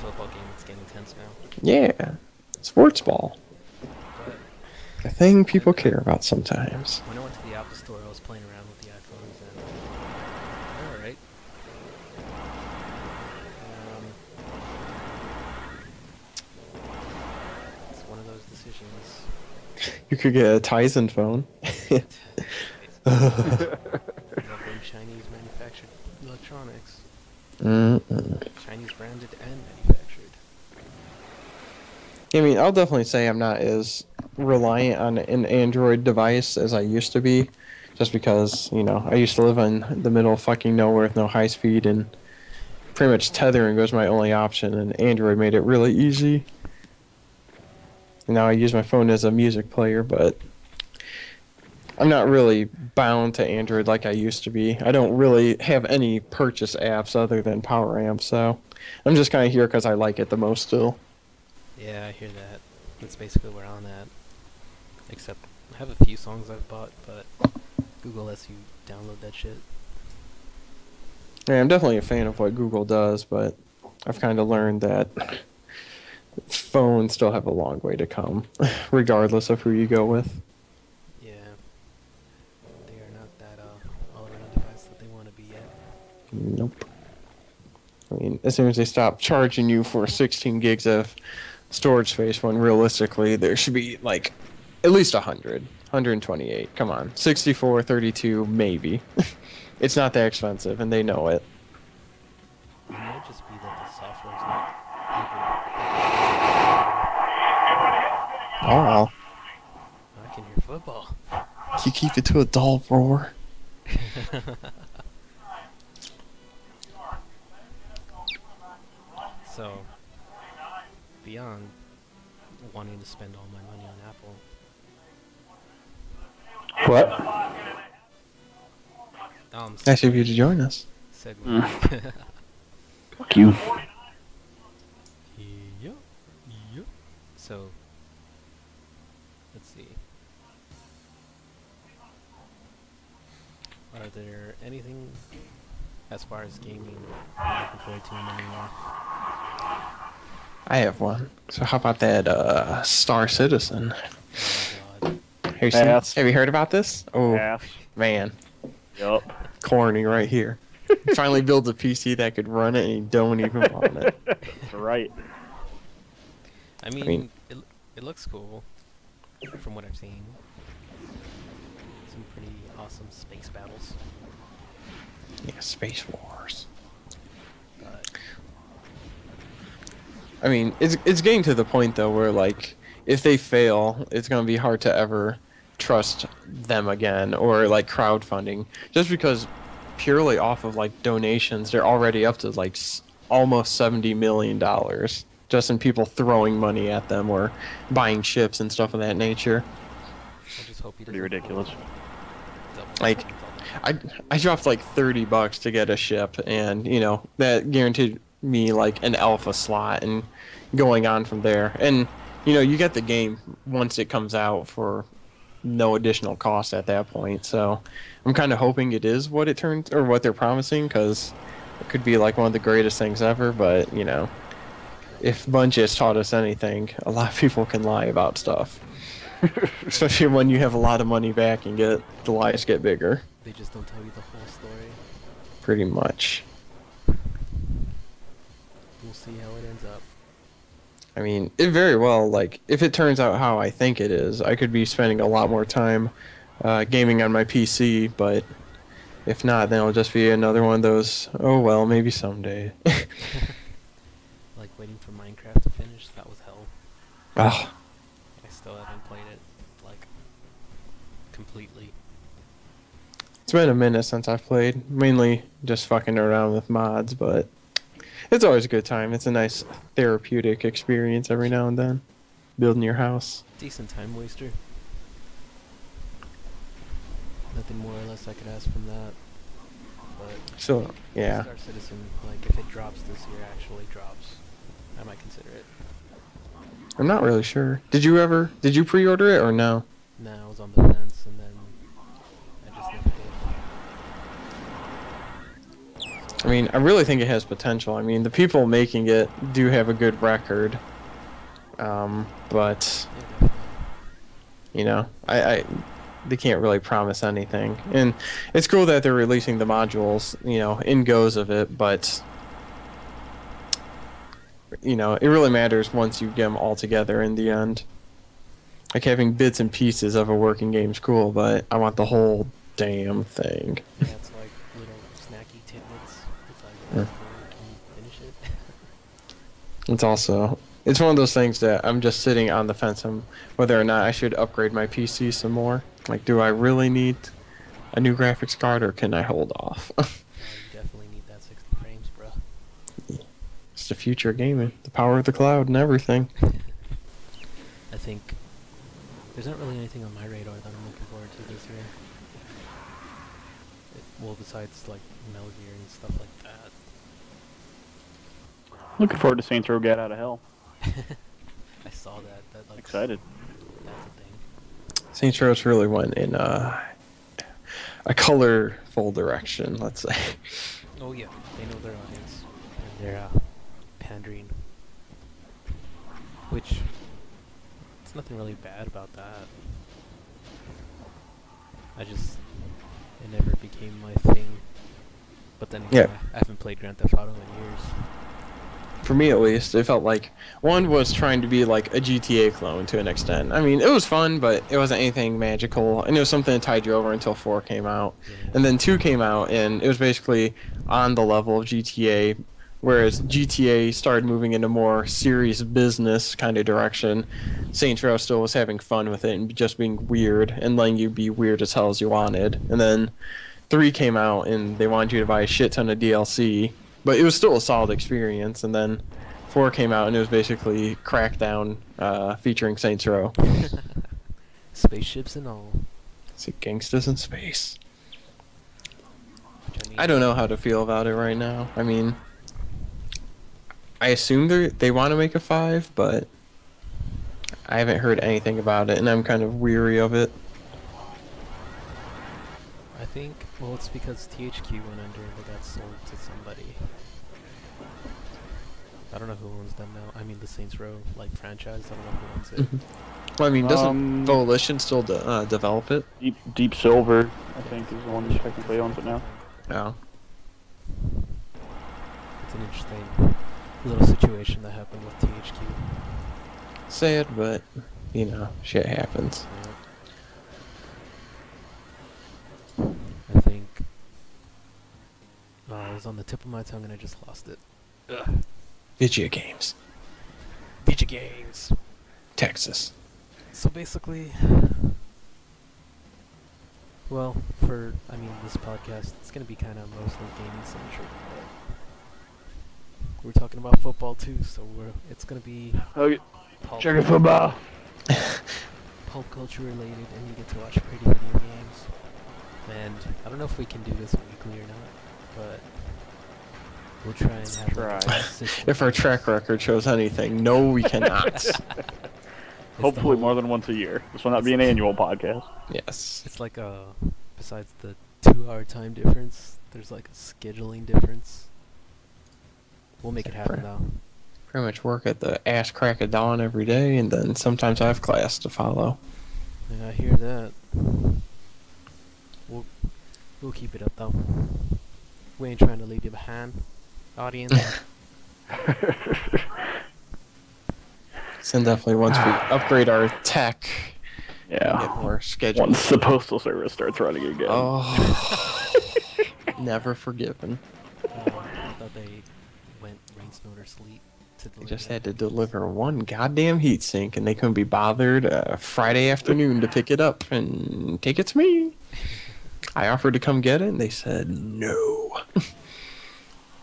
Speaker 2: football game. It's getting intense now.
Speaker 1: Yeah. Sports ball.
Speaker 2: But
Speaker 1: The thing people care about sometimes.
Speaker 2: when I went to the Apple Store, I was playing around with the iPhones, and they're alright. It's one of those decisions.
Speaker 1: You could get a Tizen phone.
Speaker 2: Lovely Chinese manufactured electronics. Chinese branded and manufactured.
Speaker 1: I mean, I'll definitely say I'm not as reliant on an Android device as I used to be. Just because, I used to live in the middle of fucking nowhere with no high speed, and pretty much tethering was my only option, and Android made it really easy. And now I use my phone as a music player, but I'm not really bound to Android like I used to be. I don't really have any purchase apps other than Power Amp, so I'm just kind of here because I like it the most still.
Speaker 2: Yeah, I hear that. That's basically where I'm at. Except, I have a few songs I've bought, but Google lets you download that shit.
Speaker 1: Yeah, I'm definitely a fan of what Google does, but I've kind of learned that phones still have a long way to come, regardless of who you go with.
Speaker 2: Yeah. They are not that all-around device that they want to be yet.
Speaker 1: Nope. I mean, as soon as they stop charging you for 16 gigs of storage space, when realistically there should be like at least 100, 128. Come on, 64, 32, maybe. It's not that expensive, and they know it.
Speaker 2: It might just be that the software is not
Speaker 1: Oh,
Speaker 2: I can hear football.
Speaker 1: you keep it to a dull roar.
Speaker 2: So, beyond wanting to spend all my money on Apple.
Speaker 3: What?
Speaker 1: Nice of you to join us.
Speaker 3: Fuck you.
Speaker 2: Yep. So, let's see. Are there anything as far as gaming you're looking forward to anymore?
Speaker 1: I have one. So how about that Star Citizen?
Speaker 2: Oh my god.
Speaker 1: Have you heard about this? Oh,
Speaker 3: Ass.
Speaker 1: man.
Speaker 3: Yup.
Speaker 1: Corny right here. He finally builds a PC that could run it and he don't even want it.
Speaker 3: That's right.
Speaker 2: I mean, it looks cool from what I've seen. Some pretty awesome space battles.
Speaker 1: Yeah, Space Wars.
Speaker 2: But
Speaker 1: I mean, it's getting to the point though where like if they fail, it's gonna be hard to ever trust them again or like crowdfunding, just because purely off of like donations, they're already up to like almost $70 million just in people throwing money at them or buying ships and stuff of that nature.
Speaker 2: I just hope he
Speaker 3: Pretty
Speaker 2: doesn't
Speaker 3: ridiculous.
Speaker 1: Like, I dropped like $30 to get a ship, and you know that guaranteed me like an alpha slot and going on from there. And you know you get the game once it comes out for no additional cost at that point. So I'm kind of hoping it is what it turns or what they're promising, because it could be like one of the greatest things ever. But you know, if Bungie has taught us anything, a lot of people can lie about stuff. Especially when you have a lot of money back and the lies get bigger.
Speaker 2: They just don't tell you the whole story.
Speaker 1: Pretty much.
Speaker 2: We'll see how it ends up.
Speaker 1: I mean, it very well, like, if it turns out how I think it is, I could be spending a lot more time gaming on my PC, but if not, then it'll just be another one of those, oh well, maybe someday.
Speaker 2: Like waiting for Minecraft to finish, that was hell.
Speaker 1: Oh,
Speaker 2: I still haven't played it, like, completely.
Speaker 1: it's been a minute since I've played, mainly just fucking around with mods, but it's always a good time. It's a nice therapeutic experience every now and then, building your house.
Speaker 2: Decent time waster. Nothing more or less I could ask from that. But
Speaker 1: So, yeah.
Speaker 2: Star Citizen, like, if it drops this year, actually drops, I might consider it.
Speaker 1: I'm not really sure. Did you pre-order it or no?
Speaker 2: Nah, I was on the fence, and then I just never did.
Speaker 1: I mean, I really think it has potential. I mean, the people making it do have a good record. But,
Speaker 2: Yeah, definitely.
Speaker 1: you know, they can't really promise anything. And it's cool that they're releasing the modules, you know, in goes of it, but, you know, it really matters once you get them all together in the end. Like, having bits and pieces of a working game's cool, but I want the whole damn thing.
Speaker 2: Yeah, it's like little snacky tidbits. It's like,
Speaker 1: Yeah.
Speaker 2: can you finish it?
Speaker 1: It's one of those things that I'm just sitting on the fence on whether or not I should upgrade my PC some more. Like, do I really need a new graphics card, or can I hold off?
Speaker 2: You definitely need that 60 frames, bro.
Speaker 1: It's the future of gaming, the power of the cloud and everything.
Speaker 2: I think there's not really anything on my radar that I'm looking forward to this year. Well, besides like Metal Gear and stuff like that.
Speaker 3: Looking forward to Saints Row Get Out of Hell.
Speaker 2: I saw that. That looks,
Speaker 3: Excited.
Speaker 2: that's a thing.
Speaker 1: Saints Row really went in a colorful direction, let's say.
Speaker 2: Oh yeah, they know their audience, and they're pandering. Which, it's nothing really bad about that. It never became my thing. But then again,
Speaker 1: Yeah.
Speaker 2: I haven't played Grand Theft Auto in years.
Speaker 1: For me, at least, it felt like one was trying to be like a GTA clone to an extent. I mean, it was fun, but it wasn't anything magical, and it was something that tied you over until 4 came out.
Speaker 2: Yeah.
Speaker 1: And then 2 came out, and it was basically on the level of GTA, whereas GTA started moving into more serious business kind of direction. Saints Row still was having fun with it and just being weird and letting you be weird as hell as you wanted. And then 3 came out, and they wanted you to buy a shit ton of DLC, but it was still a solid experience. And then 4 came out, and it was basically Crackdown featuring Saints Row.
Speaker 2: Spaceships and all.
Speaker 1: It's like gangsters in space.
Speaker 2: Which, I mean,
Speaker 1: I don't know how to feel about it right now. I mean, I assume they want to make a 5, but I haven't heard anything about it, and I'm kind of weary of it.
Speaker 2: I think, well, it's because THQ went under and they got sold to somebody. I don't know who owns them now. I mean, the Saints Row like franchise. I don't know who owns it.
Speaker 1: Well, I mean, doesn't Volition still develop it?
Speaker 3: Deep Silver, I think, is the one that technically owns it now.
Speaker 1: No.
Speaker 2: It's an interesting little situation that happened with THQ.
Speaker 1: Sad, but you know, shit happens.
Speaker 2: Yeah. I think it was on the tip of my tongue and I just lost it. Ugh.
Speaker 1: Video games.
Speaker 2: Video games.
Speaker 1: Texas.
Speaker 2: So basically, well, I mean, this podcast, it's going to be kind of mostly gaming centric, but we're talking about football too, so it's going to be
Speaker 3: Sugar football.
Speaker 2: pulp culture related, and you get to watch pretty video games. And I don't know if we can do this weekly or not, but we'll try and have like, a consistent
Speaker 1: If our track record shows anything, no, we cannot.
Speaker 3: Hopefully more than once a year. This will not be an annual podcast.
Speaker 1: Yes.
Speaker 2: It's like besides the 2-hour time difference, there's like a scheduling difference. We'll make it happen though.
Speaker 1: Pretty much work at the ass crack of dawn every day, and then sometimes I have class to follow.
Speaker 2: Yeah, I hear that. We'll keep it up though. We ain't trying to leave you behind, audience.
Speaker 1: So definitely once we upgrade our tech,
Speaker 3: Yeah.
Speaker 1: get more schedule.
Speaker 3: Once the postal service starts running again.
Speaker 1: Oh, never forgiven.
Speaker 2: I thought they went rain, snow, or sleet to
Speaker 1: They
Speaker 2: deliver.
Speaker 1: just had to deliver one goddamn heatsink, and they couldn't be bothered Friday afternoon to pick it up and take it to me. I offered to come get it, and they said no.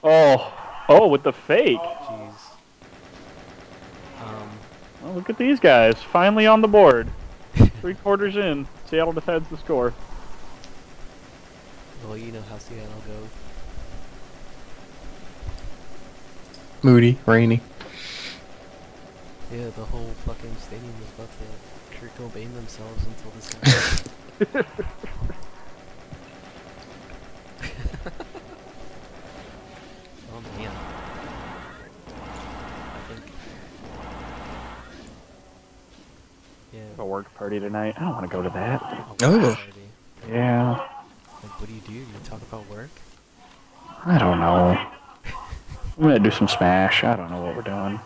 Speaker 3: Oh, with the fake.
Speaker 2: Jeez.
Speaker 3: Oh, look at these guys. Finally on the board. 3 quarters in. Seattle defends the score.
Speaker 2: Well, you know how Seattle goes.
Speaker 1: Moody, rainy.
Speaker 2: Yeah, the whole fucking stadium was about to Kurt Cobain themselves until this happened. Oh man. I think. Yeah.
Speaker 3: A work party tonight. I don't want to go to that.
Speaker 1: Oh.
Speaker 2: Party.
Speaker 3: Yeah.
Speaker 2: Like, what do? You talk about work?
Speaker 3: I don't know. I'm gonna do some Smash. I don't know what we're doing.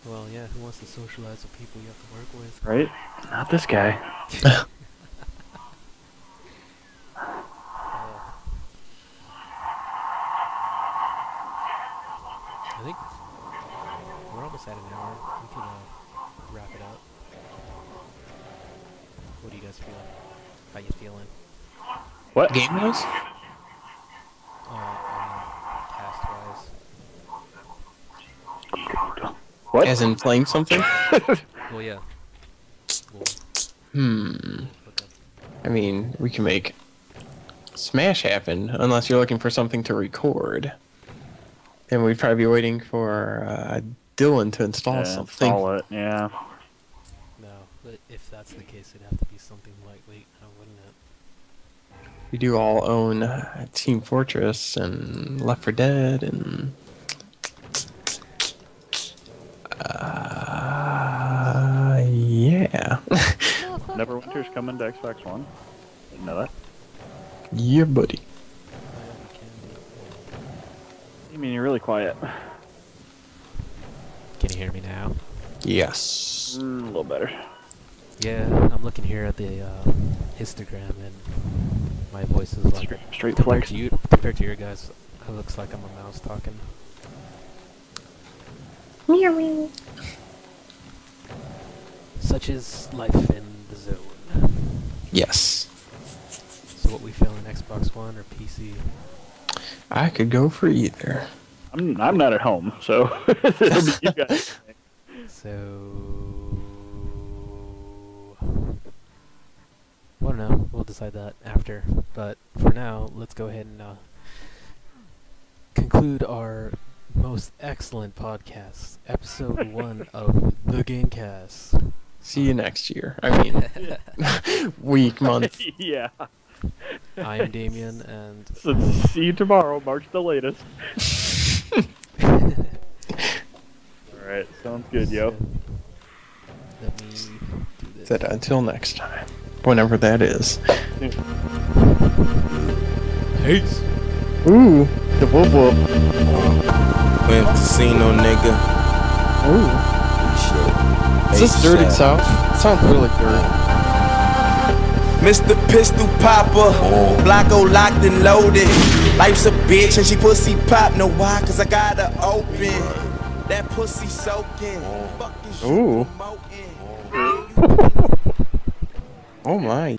Speaker 2: Well, yeah, who wants to socialize with people you have to work with?
Speaker 3: Right? Not this guy.
Speaker 2: I think we're almost at an hour. We could wrap it up. What do you guys feel? How you feeling?
Speaker 3: What?
Speaker 1: Game was?
Speaker 2: Cast-wise.
Speaker 3: What?
Speaker 1: As in playing something?
Speaker 2: Well, yeah. Look up.
Speaker 1: I mean, we can make Smash happen, unless you're looking for something to record. Then we'd probably be waiting for Dylan to install something.
Speaker 3: Install it, yeah.
Speaker 2: No, but if that's the case, it'd have to be something lightweight, now wouldn't it?
Speaker 1: We do all own Team Fortress and Left 4 Dead and yeah.
Speaker 3: Neverwinter's coming to Xbox One. Didn't know that.
Speaker 1: Yeah, buddy.
Speaker 3: You mean you're really quiet?
Speaker 2: Can you hear me now?
Speaker 1: Yes.
Speaker 3: A little better.
Speaker 2: Yeah, I'm looking here at the histogram, and my voice is like
Speaker 3: Straight
Speaker 2: compared
Speaker 3: flex.
Speaker 2: to you, compared to your guys. It looks like I'm a mouse talking.
Speaker 1: Meow.
Speaker 2: Such is life in the zone.
Speaker 1: Yes.
Speaker 2: So what we feeling, Xbox One or PC?
Speaker 1: I could go for either.
Speaker 3: I'm not at home, so it'll be you guys.
Speaker 2: So, well, no, we'll decide that after. But for now, let's go ahead and conclude our most excellent podcast, episode 1 of the Gamecast.
Speaker 1: See you next year. I mean, week, month.
Speaker 3: Yeah.
Speaker 2: I am Damien, and
Speaker 3: So see you tomorrow, March the latest. Alright, sounds good, yo.
Speaker 2: Let me do this.
Speaker 1: Said until next time, whenever that is.
Speaker 2: Peace.
Speaker 1: Ooh, the whoop whoop.
Speaker 4: Went casino, nigga.
Speaker 1: Ooh. Is this Dirty South? It sounds really dirty.
Speaker 4: Mr. Pistol Popper, Blocko locked and loaded. Life's a bitch and she pussy pop. Know why? Cause I got her open. That pussy soaking.
Speaker 1: Ooh. Oh my.